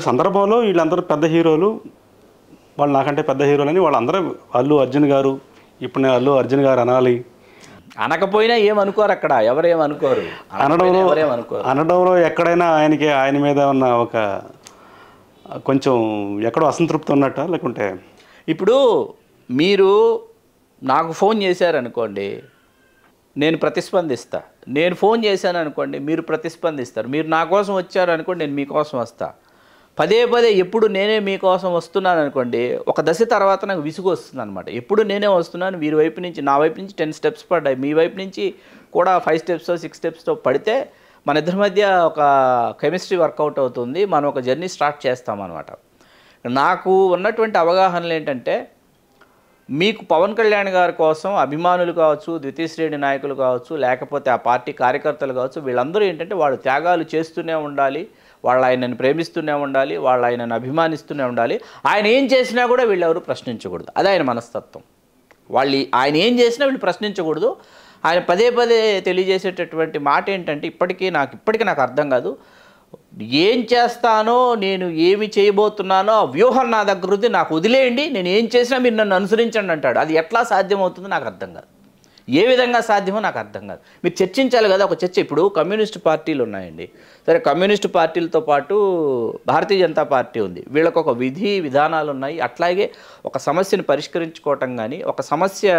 సందర్భంలో వీళ్ళందరూ పెద్ద హీరోలు, వాళ్ళు నాకంటే పెద్ద హీరోలని వాళ్ళందరూ అల్లు అర్జున్ గారు, ఇప్పుడు నేను అల్లు అర్జున్ గారు అనాలి అనకపోయినా ఏమనుకోరు, అక్కడ ఎవరేమనుకోరు, అనడంలో ఎక్కడైనా ఆయన మీద ఉన్న ఒక కొంచెం ఎక్కడో అసంతృప్తి ఉన్నట్ట, లేకుంటే ఇప్పుడు మీరు నాకు ఫోన్ చేశారనుకోండి, నేను ప్రతిస్పందిస్తా. నేను ఫోన్ చేశాను అనుకోండి, మీరు ప్రతిస్పందిస్తారు. మీరు నా కోసం వచ్చారు అనుకోండి, నేను మీకోసం వస్తా. పదే పదే ఎప్పుడు నేనే మీకోసం వస్తున్నాను అనుకోండి, ఒక దశ తర్వాత నాకు విసుగు వస్తుంది అనమాట. ఎప్పుడు నేనే వస్తున్నాను, వీరి వైపు నుంచి నా వైపు నుంచి 10 స్టెప్స్ పడ్డాయి, మీ వైపు నుంచి కూడా 5 స్టెప్స్ 6 స్టెప్స్తో పడితే మన ఇద్దరి మధ్య ఒక కెమిస్ట్రీ వర్కౌట్ అవుతుంది, మనం ఒక జర్నీ స్టార్ట్ చేస్తామన్నమాట. నాకు ఉన్నటువంటి అవగాహనలు ఏంటంటే, మీకు పవన్ కళ్యాణ్ గారి కోసం అభిమానులు కావచ్చు, ద్వితీయ శ్రేణి నాయకులు కావచ్చు, లేకపోతే ఆ పార్టీ కార్యకర్తలు కావచ్చు, వీళ్ళందరూ ఏంటంటే వాళ్ళు త్యాగాలు చేస్తూనే ఉండాలి, వాళ్ళు ఆయనను ప్రేమిస్తూనే ఉండాలి, వాళ్ళు ఆయనను అభిమానిస్తూనే ఉండాలి. ఆయన ఏం చేసినా కూడా వీళ్ళెవరు ప్రశ్నించకూడదు. అదే ఆయన మనస్తత్వం. ఆయన ఏం చేసినా వీళ్ళు ప్రశ్నించకూడదు. ఆయన పదే పదే తెలియజేసేటటువంటి మాట ఏంటంటే, ఇప్పటికీ నాకు అర్థం కాదు, ఏం చేస్తానో, నేను ఏమి చేయబోతున్నానో ఆ వ్యూహం నా దగ్గర ఉంది, నాకు వదిలేయండి, నేను ఏం చేసినా మీరు నన్ను అనుసరించండి అంటాడు. అది ఎట్లా సాధ్యమవుతుందో నాకు అర్థం కాదు, ఏ విధంగా సాధ్యమో నాకు అర్థం కాదు. మీరు చర్చించాలి కదా, ఒక చర్చ. ఇప్పుడు కమ్యూనిస్ట్ పార్టీలు ఉన్నాయండి, సరే కమ్యూనిస్ట్ పార్టీలతో పాటు భారతీయ జనతా పార్టీ ఉంది, వీళ్ళకు ఒక విధి విధానాలు ఉన్నాయి. అట్లాగే ఒక సమస్యను పరిష్కరించుకోవటం కానీ, ఒక సమస్య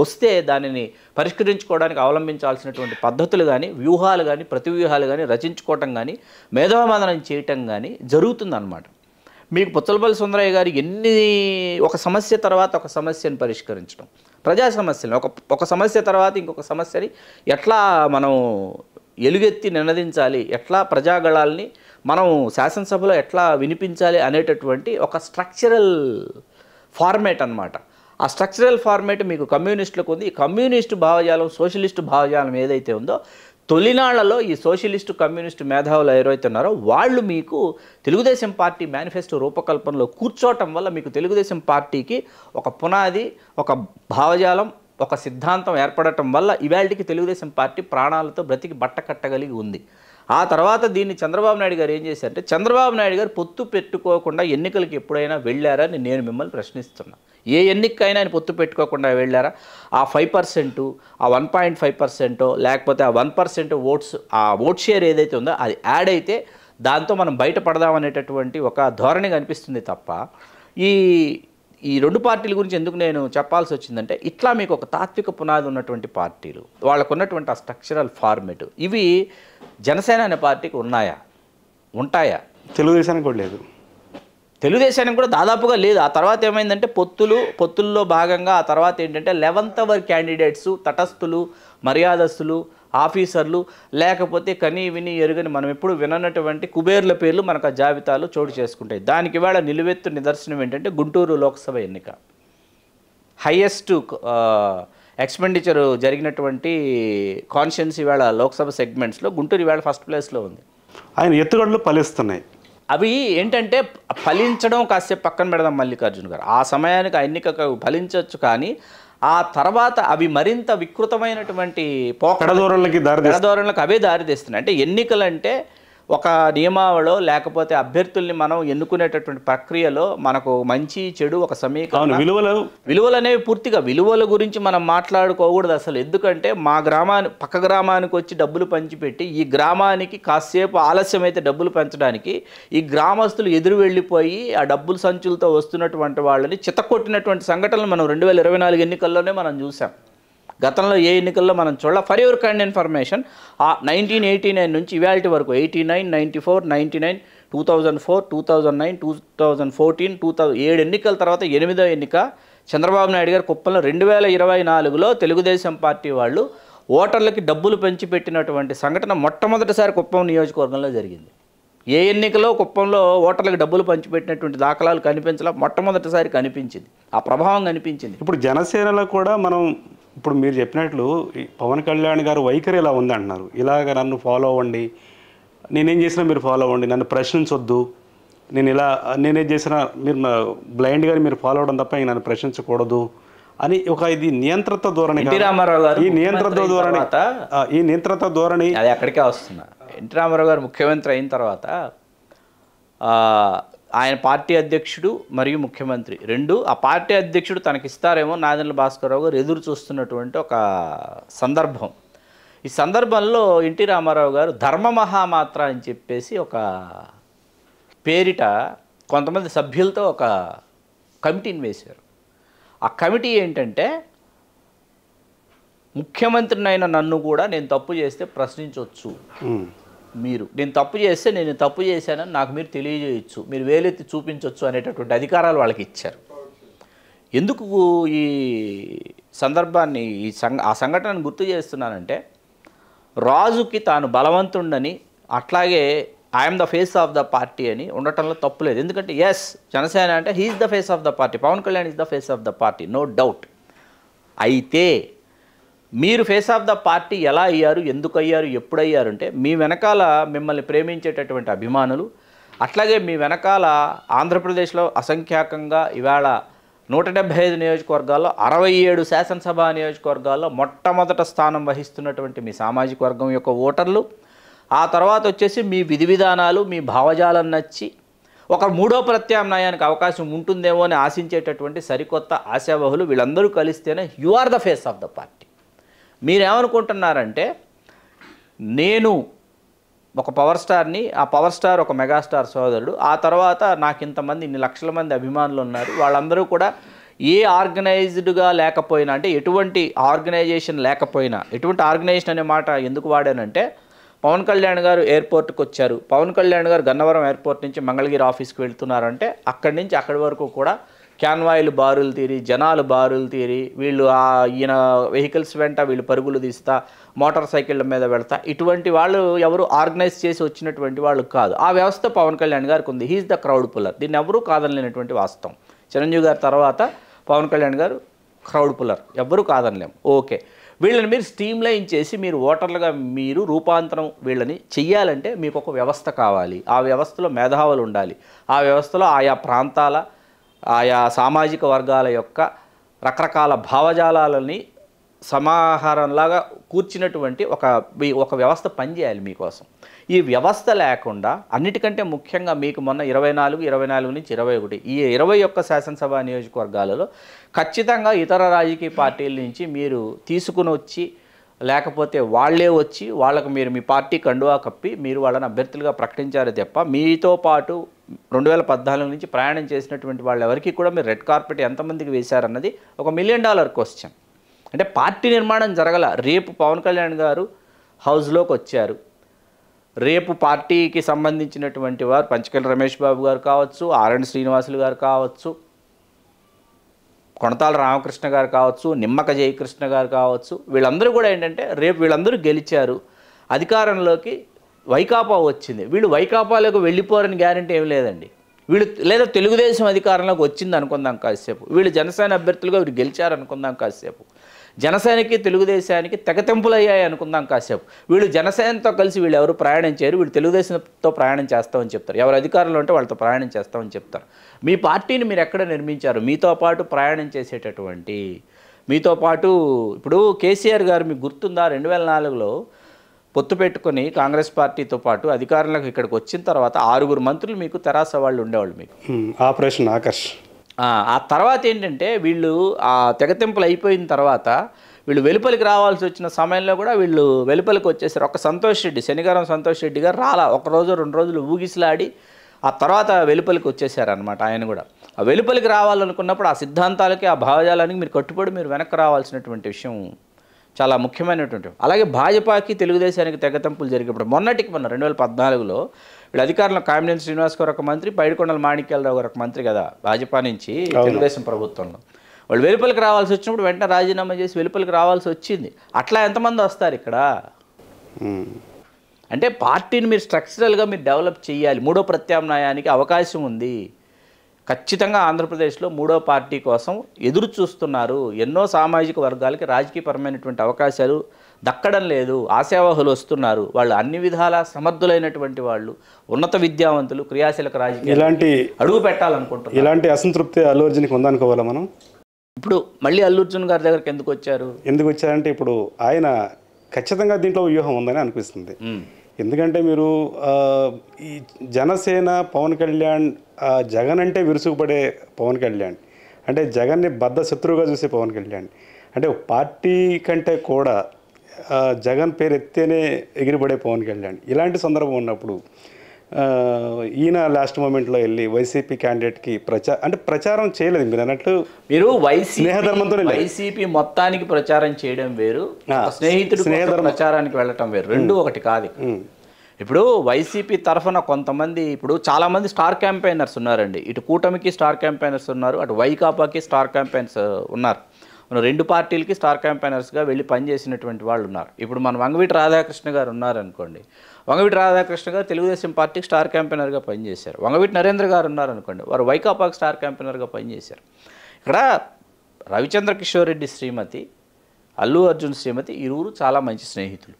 వస్తే దానిని పరిష్కరించుకోవడానికి అవలంబించాల్సినటువంటి పద్ధతులు కానీ, వ్యూహాలు కానీ, ప్రతివ్యూహాలు కానీ రచించుకోవటం కానీ, మేధోమథనం చేయటం కానీ జరుగుతుందన్నమాట. మీకు పుచ్చలపల్లి సుందరయ్య గారు ఒక సమస్య తర్వాత ఒక సమస్యను పరిష్కరించడం, ప్రజా సమస్యలను ఒక సమస్య తర్వాత ఇంకొక సమస్యని ఎట్లా మనం ఎలుగెత్తి నినదించాలి, ఎట్లా ప్రజాగళాల్ని మనం శాసనసభలో ఎట్లా వినిపించాలి అనేటటువంటి ఒక స్ట్రక్చరల్ ఫార్మేట్ అన్నమాట. ఆ స్ట్రక్చరల్ ఫార్మేట్ మీకు కమ్యూనిస్టులకు ఉంది. ఈ కమ్యూనిస్టు భావజాలం, సోషలిస్టు భావజాలం ఏదైతే ఉందో, తొలినాళ్లలో ఈ సోషలిస్టు కమ్యూనిస్టు మేధావులు ఎవరైతే ఉన్నారో వాళ్ళు మీకు తెలుగుదేశం పార్టీ మేనిఫెస్టో రూపకల్పనలో కూర్చోవటం వల్ల మీకు తెలుగుదేశం పార్టీకి ఒక పునాది, ఒక భావజాలం, ఒక సిద్ధాంతం ఏర్పడటం వల్ల ఇవాళకి తెలుగుదేశం పార్టీ ప్రాణాలతో బ్రతికి బట్ట కట్టగలిగి ఉంది. ఆ తర్వాత దీన్ని చంద్రబాబు నాయుడు గారు ఏం చేశారంటే, చంద్రబాబు నాయుడు గారు పొత్తు పెట్టుకోకుండా ఎన్నికలకు ఎప్పుడైనా వెళ్ళారని నేను మిమ్మల్ని ప్రశ్నిస్తున్నా. ఏ ఎన్నికైనా ఆయన పొత్తు పెట్టుకోకుండా వెళ్ళారా? ఆ 5%, ఆ 1.5%, లేకపోతే ఆ 1% ఓట్స్, ఆ ఓట్ షేర్ ఏదైతే ఉందో అది యాడ్ అయితే దాంతో మనం బయటపడదామనేటటువంటి ఒక ధోరణి కనిపిస్తుంది తప్ప, ఈ రెండు పార్టీల గురించి ఎందుకు నేను చెప్పాల్సి వచ్చిందంటే, ఇట్లా మీకు ఒక తాత్విక పునాది ఉన్నటువంటి పార్టీలు, వాళ్ళకు ఉన్నటువంటి ఆ స్ట్రక్చరల్ ఫార్మేట్, ఇవి జనసేన అనే పార్టీకి ఉంటాయా? తెలుగుదేశానికి కూడా లేదు, తెలుగుదేశానికి కూడా దాదాపుగా లేదు. ఆ తర్వాత ఏమైందంటే పొత్తుల్లో భాగంగా ఆ తర్వాత ఏంటంటే 11th అవర్ క్యాండిడేట్స్, తటస్థులు, మర్యాదస్తులు, ఆఫీసర్లు, లేకపోతే కనీ విని ఎరుగని మనం ఎప్పుడు విననటువంటి కుబేర్ల పేర్లు మనకు ఆ జాబితాలో చోటు చేసుకుంటాయి. దానికి ఇవాళ నిలువెత్తు నిదర్శనం ఏంటంటే గుంటూరు లోక్సభ ఎన్నిక. హైయెస్ట్ ఎక్స్పెండిచర్ జరిగినటువంటి కాన్స్టిట్యున్సీ ఇవాళ లోక్సభ సెగ్మెంట్స్లో గుంటూరు ఇవాళ ఫస్ట్ ప్లేస్లో ఉంది. ఆయన ఎత్తుగడలు ఫలిస్తున్నాయి. అవి ఏంటంటే ఫలించడం కాసేపు పక్కన పెడదాం మల్లికార్జున గారు, ఆ సమయానికి ఆ ఎన్నిక ఫలించవచ్చు, కానీ ఆ తర్వాత అవి మరింత వికృతమైనటువంటి పెడధోరణులకు అవే దారితీస్తున్నాయి. అంటే ఎన్నికలంటే ఒక నియమావళిలో, లేకపోతే అభ్యర్థుల్ని మనం ఎన్నుకునేటటువంటి ప్రక్రియలో మనకు మంచి చెడు ఒక సమీకరణ, విలువలు అనేవి పూర్తిగా విలువల గురించి మనం మాట్లాడుకోకూడదు అసలు. ఎందుకంటే పక్క గ్రామానికి వచ్చి డబ్బులు పంచిపెట్టి ఈ గ్రామానికి కాసేపు ఆలస్యం అయితే డబ్బులు పెంచడానికి ఈ గ్రామస్తులు ఎదురు వెళ్ళిపోయి ఆ డబ్బుల సంచులతో వస్తున్నటువంటి వాళ్ళని చితకొట్టినటువంటి సంఘటనలు మనం 2024 ఎన్నికల్లోనే మనం చూసాం. గతంలో ఏ ఎన్నికల్లో మనం చూడాలి. ఫర్ యువర్ కైండ్ ఇన్ఫర్మేషన్, 1989 నుంచి ఇవాల్టి వరకు 89, 94, 99, 2004, 2009, 2014, 7 ఎన్నికల తర్వాత 8వ ఎన్నిక చంద్రబాబు నాయుడు గారు కుప్పంలో 2024లో తెలుగుదేశం పార్టీ వాళ్ళు ఓటర్లకి డబ్బులు పెంచిపెట్టినటువంటి సంఘటన మొట్టమొదటిసారి కుప్పం నియోజకవర్గంలో జరిగింది. ఏ ఎన్నికలో కుప్పంలో ఓటర్లకు డబ్బులు పంచిపెట్టినటువంటి దాఖలాలు కనిపించలా, మొట్టమొదటిసారి కనిపించింది, ఆ ప్రభావం కనిపించింది. ఇప్పుడు జనసేనలో కూడా మనం ఇప్పుడు మీరు చెప్పినట్లు పవన్ కళ్యాణ్ గారు వైఖరి ఇలా ఉంది అంటున్నారు. ఇలాగ నన్ను ఫాలో అవ్వండి, నేనేం చేసినా మీరు ఫాలో అవ్వండి, నన్ను ప్రశ్నించొద్దు, నేనేం చేసినా మీరు బ్లైండ్గా మీరు ఫాలో అవ్వడం తప్ప నన్ను ప్రశ్నించకూడదు అని ఇది నియంత్రిత ధోరణి. ఎన్టీ రామారావు గారు ఈ నియంత్రిత ధోరణి అది అక్కడికే వస్తున్నా. ఎన్టీ రామారావు గారు ముఖ్యమంత్రి అయిన తర్వాత ఆయన పార్టీ అధ్యక్షుడు మరియు ముఖ్యమంత్రి రెండు, ఆ పార్టీ అధ్యక్షుడు తనకిస్తారేమో నాదెండ్ల భాస్కరరావు గారు ఎదురు చూస్తున్నటువంటి ఒక సందర్భం. ఈ సందర్భంలో ఎన్టీ రామారావు గారు ధర్మ మహామాత్ర అని చెప్పేసి ఒక పేరిట కొంతమంది సభ్యులతో ఒక కమిటీని వేశారు. ఆ కమిటీ ఏంటంటే, ముఖ్యమంత్రినైన నన్ను కూడా నేను తప్పు చేస్తే ప్రశ్నించవచ్చు, మీరు నేను తప్పు చేస్తే నేను తప్పు చేశానని నాకు మీరు తెలియజేయచ్చు, మీరు వేలెత్తి చూపించవచ్చు అనేటటువంటి అధికారాలు వాళ్ళకి ఇచ్చారు. ఎందుకు ఈ సందర్భాన్ని ఆ సంఘటనను గుర్తు చేస్తున్నానంటే, రాజుకి తాను బలవంతుండని అట్లాగే I'm the face of the party అని ఉండటంలో తప్పులేదు. ఎందుకంటే ఎస్, జనసేన అంటే he's the face of the party, Pawan Kalyan is the face of the party, no doubt. అయితే మీరు ఫేస్ ఆఫ్ ద పార్టీ ఎలా అయ్యారు, ఎందుకు అయ్యారు, ఎప్పుడు అయ్యారు అంటే, మీ వెనకాల మిమ్మల్ని ప్రేమించేటటువంటి అభిమానులు, అట్లాగే మీ వెనకాల ఆంధ్రప్రదేశ్లో అసంఖ్యాకంగా ఇవాళ 175 నియోజకవర్గాల్లో 67 శాసనసభ నియోజకవర్గాల్లో మొట్టమొదట స్థానం వహిస్తున్నటువంటి మీ సామాజిక వర్గం యొక్క ఓటర్లు, ఆ తర్వాత వచ్చేసి మీ విధి విధానాలు, మీ భావజాలం నచ్చి ఒక మూడో ప్రత్యామ్నాయానికి అవకాశం ఉంటుందేమో అని ఆశించేటటువంటి సరికొత్త ఆశావహులు, వీళ్ళందరూ కలిస్తేనే you are the face of the party. మీరేమనుకుంటున్నారంటే, నేను ఒక పవర్ స్టార్ని, ఆ పవర్ స్టార్ ఒక మెగాస్టార్ సోదరుడు, ఆ తర్వాత నాకు ఇంతమంది ఇన్ని లక్షల మంది అభిమానులు ఉన్నారు, వాళ్ళందరూ కూడా ఏ ఆర్గనైజ్డ్గా లేకపోయినా, అంటే ఎటువంటి ఆర్గనైజేషన్ లేకపోయినా, ఎటువంటి ఆర్గనైజేషన్ అనే మాట ఎందుకు వాడానంటే, పవన్ కళ్యాణ్ గారు ఎయిర్పోర్ట్కి వచ్చారు, పవన్ కళ్యాణ్ గారు గన్నవరం ఎయిర్పోర్ట్ నుంచి మంగళగిరి ఆఫీస్కి వెళ్తున్నారంటే అక్కడి నుంచి అక్కడి వరకు కూడా క్యాన్వాయిలు బారులు తీరి, జనాలు బారులు తీరి, వీళ్ళు ఈయన వెహికల్స్ వెంట వీళ్ళు పరుగులు తీస్తా, మోటార్ సైకిళ్ళ మీద వెళ్తా, ఇటువంటి వాళ్ళు ఎవరు ఆర్గనైజ్ చేసి వచ్చినటువంటి వాళ్ళు కాదు. ఆ వ్యవస్థ పవన్ కళ్యాణ్ గారికి ఉంది. He's the crowd puller. దీన్ని ఎవరూ కాదనలేనటువంటి వాస్తవం. చిరంజీవి గారి తర్వాత పవన్ కళ్యాణ్ గారు క్రౌడ్ పుల్లర్, ఎవ్వరూ కాదనలేము. ఓకే, వీళ్ళని మీరు స్ట్రీమ్లైన్ చేసి మీరు ఓటర్లుగా మీరు రూపాంతరం వీళ్ళని చెయ్యాలంటే మీకు ఒక వ్యవస్థ కావాలి. ఆ వ్యవస్థలో మేధావులు ఉండాలి. ఆ వ్యవస్థలో ఆయా ప్రాంతాల, ఆయా సామాజిక వర్గాల యొక్క రకరకాల భావజాలాలని సమాహారంలాగా కూర్చున్నటువంటి ఒక వ్యవస్థ పనిచేయాలి మీకోసం. ఈ వ్యవస్థ లేకుండా, అన్నిటికంటే ముఖ్యంగా మీకు మొన్న 24 నుంచి 21 ఈ 21 శాసనసభ నియోజకవర్గాలలో ఖచ్చితంగా ఇతర రాజకీయ పార్టీల నుంచి మీరు తీసుకుని వచ్చి, లేకపోతే వాళ్ళే వచ్చి వాళ్ళకు మీరు మీ పార్టీ కండువా కప్పి మీరు వాళ్ళని అభ్యర్థులుగా ప్రకటించారే తప్ప, మీతో పాటు 2014 నుంచి ప్రయాణం చేసినటువంటి వాళ్ళు ఎవరికి కూడా మీరు రెడ్ కార్పెట్ ఎంతమందికి వేశారన్నది ఒక $1 మిలియన్ క్వశ్చన్. అంటే పార్టీ నిర్మాణం జరగల. రేపు పవన్ కళ్యాణ్ గారు హౌస్లోకి వచ్చారు, రేపు పార్టీకి సంబంధించినటువంటి వారు పంచకల్ రమేష్ బాబు గారు కావచ్చు, ఆర్ఎన్ శ్రీనివాసులు గారు కావచ్చు, కొణతాల రామకృష్ణ గారు కావచ్చు, నిమ్మక జయకృష్ణ గారు కావచ్చు, వీళ్ళందరూ కూడా ఏంటంటే, రేపు వీళ్ళందరూ గెలిచారు, అధికారంలోకి వైకాపా వచ్చింది, వీళ్ళు వైకాపాలోకి వెళ్ళిపోరని గ్యారంటీ ఏమి లేదండి. వీళ్ళు లేదా తెలుగుదేశం అధికారంలోకి వచ్చింది అనుకుందాం కాసేపు, వీళ్ళు జనసేన అభ్యర్థులుగా వీళ్ళు గెలిచారు అనుకుందాం కాసేపు, జనసేనకి తెలుగుదేశానికి తెగతెంపులు అయ్యాయి అనుకుందాం కాసేపు, వీళ్ళు జనసేనతో కలిసి వీళ్ళు ఎవరు ప్రయాణం చేయరు, వీళ్ళు తెలుగుదేశంతో ప్రయాణం చేస్తామని చెప్తారు. ఎవరు అధికారంలో ఉంటే వాళ్ళతో ప్రయాణం చేస్తామని చెప్తారు. మీ పార్టీని మీరు ఎక్కడ నిర్మించారు? మీతో పాటు ప్రయాణం చేసేటటువంటి, మీతో పాటు ఇప్పుడు కేసీఆర్ గారు మీకు గుర్తుందా, 2004లో పొత్తు పెట్టుకొని కాంగ్రెస్ పార్టీతో పాటు అధికారంలోకి ఇక్కడికి వచ్చిన తర్వాత 6 మంత్రులు మీకు తెరాస వాళ్ళు ఉండేవాళ్ళు మీకు. ఆపరేషన్ ఆకర్ష్. ఆ తర్వాత ఏంటంటే, వీళ్ళు ఆ తెగతింపులు అయిపోయిన తర్వాత వీళ్ళు వెలుపలికి రావాల్సి వచ్చిన సమయంలో కూడా వీళ్ళు వెలుపలికి వచ్చేసారు. ఒక సంతోష్ రెడ్డి, శనిగారం సంతోష్ రెడ్డి గారు రాలా, 1 రోజు 2 రోజులు ఊగిసలాడి ఆ తర్వాత వెలుపలికి వచ్చేసారనమాట. ఆయన కూడా ఆ వెలుపలికి రావాలనుకున్నప్పుడు ఆ సిద్ధాంతాలకి, ఆ భావజాలానికి మీరు కట్టుబడి మీరు వెనక్కి రావాల్సినటువంటి విషయం చాలా ముఖ్యమైనటువంటి. అలాగే భాజపాకి తెలుగుదేశానికి తెగతింపులు జరిగినప్పుడు మొన్న 2014లో వీళ్ళు అధికారంలో కామినేని శ్రీనివాస్ గారు ఒక మంత్రి, పైడికొండల మాణిక్యాలరావు గారు ఒక మంత్రి కదా భాజపా నుంచి తెలుగుదేశం ప్రభుత్వంలో. వాళ్ళు వెలుపలికి రావాల్సి వచ్చినప్పుడు వెంటనే రాజీనామా చేసి వెలుపలికి రావాల్సి వచ్చింది. అట్లా ఎంతమంది వస్తారు ఇక్కడ? అంటే పార్టీని మీరు స్ట్రక్చరల్గా మీరు డెవలప్ చేయాలి. మూడో ప్రత్యామ్నాయానికి అవకాశం ఉంది. ఖచ్చితంగా ఆంధ్రప్రదేశ్లో మూడో పార్టీ కోసం ఎదురు చూస్తున్నారు. ఎన్నో సామాజిక వర్గాలకి రాజకీయపరమైనటువంటి అవకాశాలు దక్కడం లేదు. ఆశావాహులు వస్తున్నారు. వాళ్ళు అన్ని విధాలా సమర్థులైనటువంటి వాళ్ళు, ఉన్నత విద్యావంతులు, క్రియాశీలక రాజకీయ ఇలాంటి అడుగు పెట్టాలనుకుంటున్నారు. ఇలాంటి అసంతృప్తి అల్లు అర్జున్కి ఉందనుకోవాలా మనం? ఇప్పుడు మళ్ళీ అల్లు అర్జున్ గారి దగ్గరికి ఎందుకు వచ్చారు? ఎందుకు వచ్చారంటే, ఇప్పుడు ఆయన ఖచ్చితంగా దీంట్లో వ్యూహం ఉందని అనిపిస్తుంది. ఎందుకంటే మీరు ఈ జనసేన పవన్ కళ్యాణ్ జగన్ అంటే విరుసుకుపడే పవన్ కళ్యాణ్, అంటే జగన్ని బద్ధ శత్రువుగా చూసే పవన్ కళ్యాణ్, అంటే పార్టీ కంటే కూడా జగన్ పేరు ఎత్తేనే ఎగిరిపడే పవన్ కళ్యాణ్, ఇలాంటి సందర్భం ఉన్నప్పుడు ఈయన లాస్ట్ మూమెంట్లో వెళ్ళి వైసీపీ క్యాండిడేట్కి ప్రచారం చేయలేదు. మీరు అన్నట్లు మీరు స్నేహధర్మంతో వైసీపీ మొత్తానికి ప్రచారం చేయడం వేరు, స్నేహితుడు ప్రచారానికి వెళ్ళటం వేరు, రెండు ఒకటి కాదు. ఇప్పుడు వైసీపీ తరఫున కొంతమంది, ఇప్పుడు చాలామంది స్టార్ క్యాంపెయినర్స్ ఉన్నారండి. ఇటు కూటమికి స్టార్ క్యాంపెయినర్స్ ఉన్నారు, అటు వైకాపాకి స్టార్ క్యాంపెయినర్స్ ఉన్నారు. మన రెండు పార్టీలకి స్టార్ క్యాంపెయినర్స్గా వెళ్ళి పనిచేసినటువంటి వాళ్ళు ఉన్నారు. ఇప్పుడు మన వంగవీటి రాధాకృష్ణ గారు ఉన్నారనుకోండి, వంగవీటి రాధాకృష్ణ గారు తెలుగుదేశం పార్టీకి స్టార్ క్యాంపెయినర్గా పనిచేశారు. వంగవీటి నరేంద్ర గారు ఉన్నారనుకోండి, వారు వైకాపాకి స్టార్ క్యాంపెయినర్గా పనిచేశారు. ఇక్కడ రవిచంద్ర కిషోర్ రెడ్డి శ్రీమతి, అల్లు అర్జున్ శ్రీమతి ఇరువురు చాలా మంచి స్నేహితులు.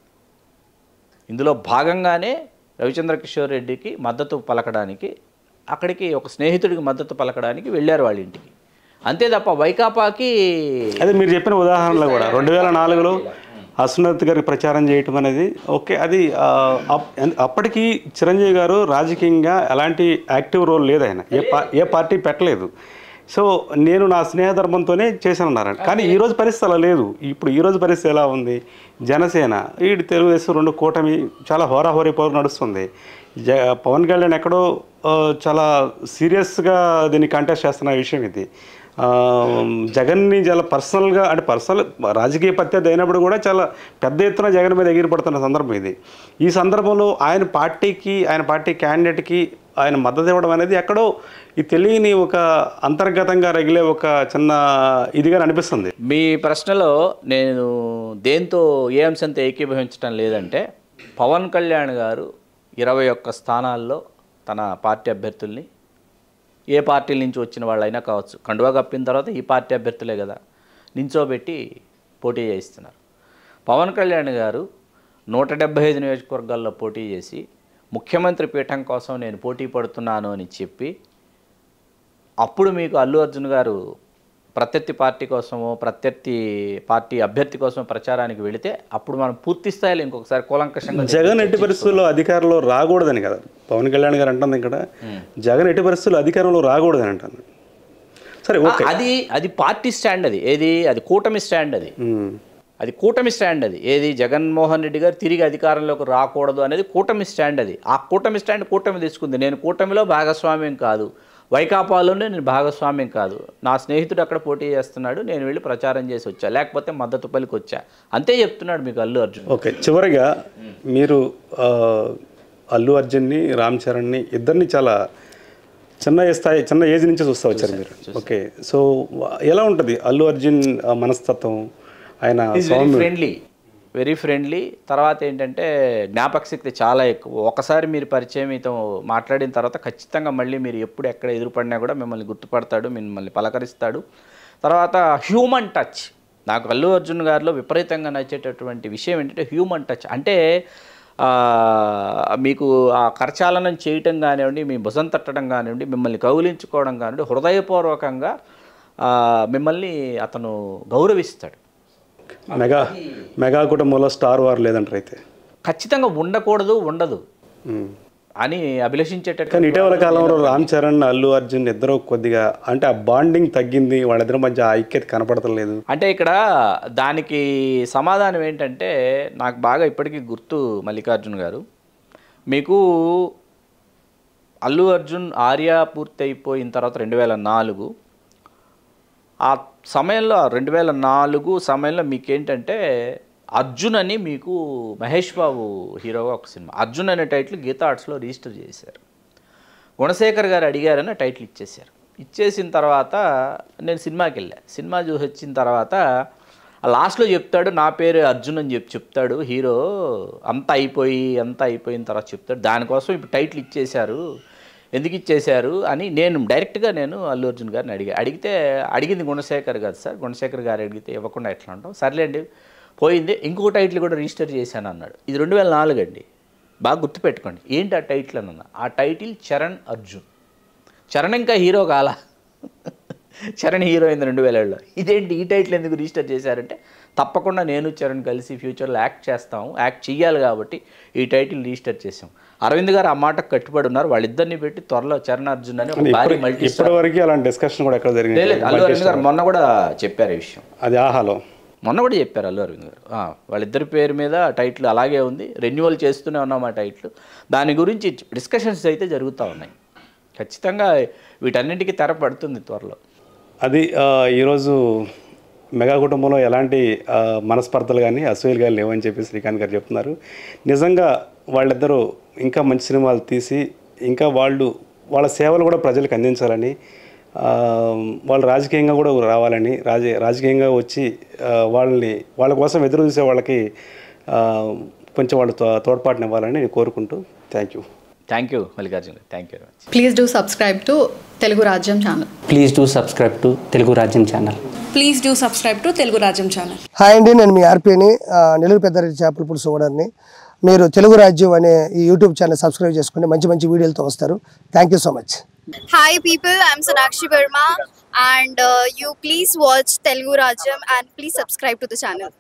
ఇందులో భాగంగానే రవిచంద్ర కిషోర్ రెడ్డికి మద్దతు పలకడానికి, అక్కడికి ఒక స్నేహితుడికి మద్దతు పలకడానికి వెళ్ళారు వాళ్ళ ఇంటికి. అంతే తప్ప వైకాపాకి, అదే మీరు చెప్పిన ఉదాహరణలో కూడా 2004లో అసునత్ గారికి ప్రచారం చేయటం అనేది ఓకే, అది అప్పటికి చిరంజీవి గారు రాజకీయంగా ఎలాంటి యాక్టివ్ రోల్ లేదు, ఆయన ఏ పార్టీ పెట్టలేదు. సో నేను నా స్నేహధర్మంతోనే చేశానన్నారని. కానీ ఈరోజు పరిస్థితి అలా లేదు. ఇప్పుడు ఈరోజు పరిస్థితి ఎలా ఉంది? జనసేన ఈడు తెలుగుదేశం రెండు కూటమి చాలా హోరాహోరీ పోరు నడుస్తుంది. పవన్ కళ్యాణ్ ఎక్కడో చాలా సీరియస్గా దీన్ని కంటెస్ట్ చేస్తున్న విషయం ఇది. జగన్ని చాలా పర్సనల్గా, అంటే పర్సనల్ రాజకీయ ప్రత్యర్థి అయినప్పుడు కూడా చాలా పెద్ద ఎత్తున జగన్ మీద ఎగిరిపడుతున్న సందర్భం ఇది. ఈ సందర్భంలో ఆయన పార్టీ క్యాండిడేట్కి ఆయన మద్దతు ఇవ్వడం అనేది ఎక్కడో ఈ తెలియని ఒక అంతర్గతంగా రగిలే ఒక చిన్న ఇదిగా అనిపిస్తుంది. మీ ప్రశ్నలో నేను దేంతో ఏ అంశంతో ఏకీభవించడం లేదంటే, పవన్ కళ్యాణ్ గారు 21 స్థానాల్లో తన పార్టీ అభ్యర్థుల్ని, ఏ పార్టీల నుంచి వచ్చిన వాళ్ళైనా కావచ్చు, కండువా కప్పిన తర్వాత ఈ పార్టీ అభ్యర్థులే కదా నించోబెట్టి పోటీ చేయిస్తున్నారు. పవన్ కళ్యాణ్ గారు 175 నియోజకవర్గాల్లో పోటీ చేసి ముఖ్యమంత్రి పీఠం కోసం నేను పోటీ పడుతున్నాను అని చెప్పి, అప్పుడు మీకు అల్లు అర్జున్ గారు ప్రత్యర్థి పార్టీ కోసమో ప్రత్యర్థి పార్టీ అభ్యర్థి కోసం ప్రచారానికి వెళితే అప్పుడు మనం పూర్తి స్థాయిలో ఇంకొకసారి కూలంకషంగా జగన్ ఎట్టి పరిస్థితుల్లో అధికారంలో రాకూడదని కదా పవన్ కళ్యాణ్ గారు అంటుంది. ఇక్కడ జగన్ ఎట్టి పరిస్థితుల్లో అధికారంలో రాకూడదని అంటాను. సరే ఓకే, అది పార్టీ స్టాండ్, అది కూటమి స్టాండ్, అది కూటమి స్టాండ్. అది ఏది జగన్మోహన్ రెడ్డి గారు తిరిగి అధికారంలోకి రాకూడదు అనేది కూటమి స్టాండ్. అది ఆ కూటమి స్టాండ్ కూటమి తీసుకుంది. నేను కూటమిలో భాగస్వామ్యం కాదు, వైకాపాలోనే నేను భాగస్వామ్యం కాదు, నా స్నేహితుడు అక్కడ పోటీ చేస్తున్నాడు, నేను వెళ్ళి ప్రచారం చేసి వచ్చా, లేకపోతే మద్దతు పలికి వచ్చా, అంతే చెప్తున్నాడు మీకు అల్లు అర్జున్. ఓకే, చివరిగా మీరు అల్లు అర్జున్ని, రామ్ చరణ్ని ఇద్దరిని చాలా చిన్న ఏజ్ నుంచి చూస్తూ వచ్చారు మీరు. ఓకే, సో ఎలా ఉంటుంది అల్లు అర్జున్ మనస్తత్వం? ఆయన వెరీ ఫ్రెండ్లీ. తర్వాత ఏంటంటే జ్ఞాపక శక్తి చాలా ఎక్కువ. ఒకసారి మీరు పరిచయం మీతో మాట్లాడిన తర్వాత ఖచ్చితంగా మళ్ళీ మీరు ఎప్పుడు ఎక్కడ ఎదురుపడినా కూడా మిమ్మల్ని గుర్తుపడతాడు, మిమ్మల్ని పలకరిస్తాడు. తర్వాత హ్యూమన్ టచ్, నాకు అల్లు అర్జున్ గారిలో విపరీతంగా నచ్చేటటువంటి విషయం ఏంటంటే హ్యూమన్ టచ్. అంటే మీకు ఆ కరచాలనం చేయటం కానివ్వండి, మీ భుజం తట్టడం కానివ్వండి, మిమ్మల్ని కౌలించుకోవడం కానివ్వండి, హృదయపూర్వకంగా మిమ్మల్ని అతను గౌరవిస్తాడు. మెగా కుటుంబంలో స్టార్ వార్ లేదంటారు అయితే? ఖచ్చితంగా ఉండదు అని అభిలషించేటట్టు. కానీ ఇటీవల కాలంలో రామ్ చరణ్, అల్లు అర్జున్ ఇద్దరు కొద్దిగా అంటే ఆ బాండింగ్ తగ్గింది, వాళ్ళిద్దరి మధ్య ఐక్యత కనపడతలేదు. అంటే ఇక్కడ దానికి సమాధానం ఏంటంటే, నాకు బాగా ఇప్పటికీ గుర్తు మల్లికార్జున్ గారు, మీకు అల్లు అర్జున్ ఆర్య పూర్తి అయిపోయిన తర్వాత 2004 ఆ సమయంలో 2004 సమయంలో మీకేంటంటే అర్జున్ అని మీకు మహేష్ బాబు హీరోగా ఒక సినిమా, అర్జున్ అనే టైటిల్ గీతా ఆర్ట్స్లో రిజిస్టర్ చేశారు. గుణశేఖర్ గారు అడిగారని టైటిల్ ఇచ్చేశారు. ఇచ్చేసిన తర్వాత నేను సినిమాకి వెళ్ళా. సినిమా చూసి వచ్చిన తర్వాత లాస్ట్లో చెప్తాడు నా పేరు అర్జున్ అని చెప్తాడు హీరో. అంతా అయిపోయిన తర్వాత చెప్తాడు. దానికోసం ఇప్పుడు టైటిల్ ఇచ్చేశారు, ఎందుకు ఇచ్చేశారు అని నేను డైరెక్ట్గా అల్లు అర్జున్ గారిని అడిగింది గుణశేఖర్ గారు. సార్ గుణశేఖర్ గారు అడిగితే ఇవ్వకుండా ఎట్లా ఉంటాం, సర్లేండి పోయింది, ఇంకో టైటిల్ కూడా రిజిస్టర్ చేశాను అన్నాడు. ఇది 2004 అండి, బాగా గుర్తుపెట్టుకోండి. ఏంటి ఆ టైటిల్ అని అన్నా, ఆ టైటిల్ చరణ్ అర్జున్. చరణ్ ఇంకా హీరో కాల, చరణ్ హీరో అయింది 2007లో. ఇదేంటి ఈ టైటిల్ ఎందుకు రిజిస్టర్ చేశారంటే, తప్పకుండా నేను చరణ్ కలిసి ఫ్యూచర్లో యాక్ట్ చేస్తాము, యాక్ట్ చేయాలి కాబట్టి ఈ టైటిల్ రిజిస్టర్ చేసాం. అరవింద్ గారు ఆ మాటకు కట్టుబడి ఉన్నారు. వాళ్ళిద్దరిని పెట్టి త్వరలో చరణ్ అర్జున్ అని ఒక భారీ మల్టీ ఇప్పటివరకు అలాంటి డిస్కషన్ కూడా ఎక్కడ జరిగింది? అల్లు అరవింద్ గారు మొన్న కూడా చెప్పారు ఈ విషయం. అది ఆహాలో మొన్న కూడా చెప్పారు అల్లు అరవింద్ గారు. వాళ్ళిద్దరి పేరు మీద టైటిల్ అలాగే ఉంది, రెన్యువల్ చేస్తూనే ఉన్నాం ఆ టైటిల్. దాని గురించి డిస్కషన్స్ అయితే జరుగుతూ ఉన్నాయి. ఖచ్చితంగా వీటన్నింటికి తెర పడుతుంది త్వరలో. అది ఈరోజు మెగా కుటుంబంలో ఎలాంటి మనస్పర్ధలు కానీ అసూయలు కానీ లేవని చెప్పి శ్రీకాంత్ గారు చెప్తున్నారు. నిజంగా వాళ్ళిద్దరూ ఇంకా మంచి సినిమాలు తీసి ఇంకా వాళ్ళ సేవలు కూడా ప్రజలకు అందించాలని, వాళ్ళు రాజకీయంగా కూడా రావాలని, రాజకీయంగా వచ్చి వాళ్ళ కోసం ఎదురు చూసే వాళ్ళకి కొంచెం వాళ్ళు తోడ్పాటునివ్వాలని నేను కోరుకుంటూ thank you Mallikarjuna. Thank you very much. Please do subscribe to Telugu Rajyam channel. Please do subscribe to Telugu Rajyam channel. Please do subscribe to Telugu Rajyam channel. Hi అండి, నేను మీ ఆర్పీని, నెల్లూరు పెద్దారెడ్డి చేపల పులుసు ఓనర్ని. మీరు తెలుగు రాజ్యం అనే ఈ యూట్యూబ్ ఛానల్ సబ్స్క్రైబ్ చేసుకుని మంచి మంచి వీడియోలతో వస్తారు. Thank you so much. Hi people, I'm Sonakshi Verma and you please watch Telugu Rajam and please subscribe to the channel.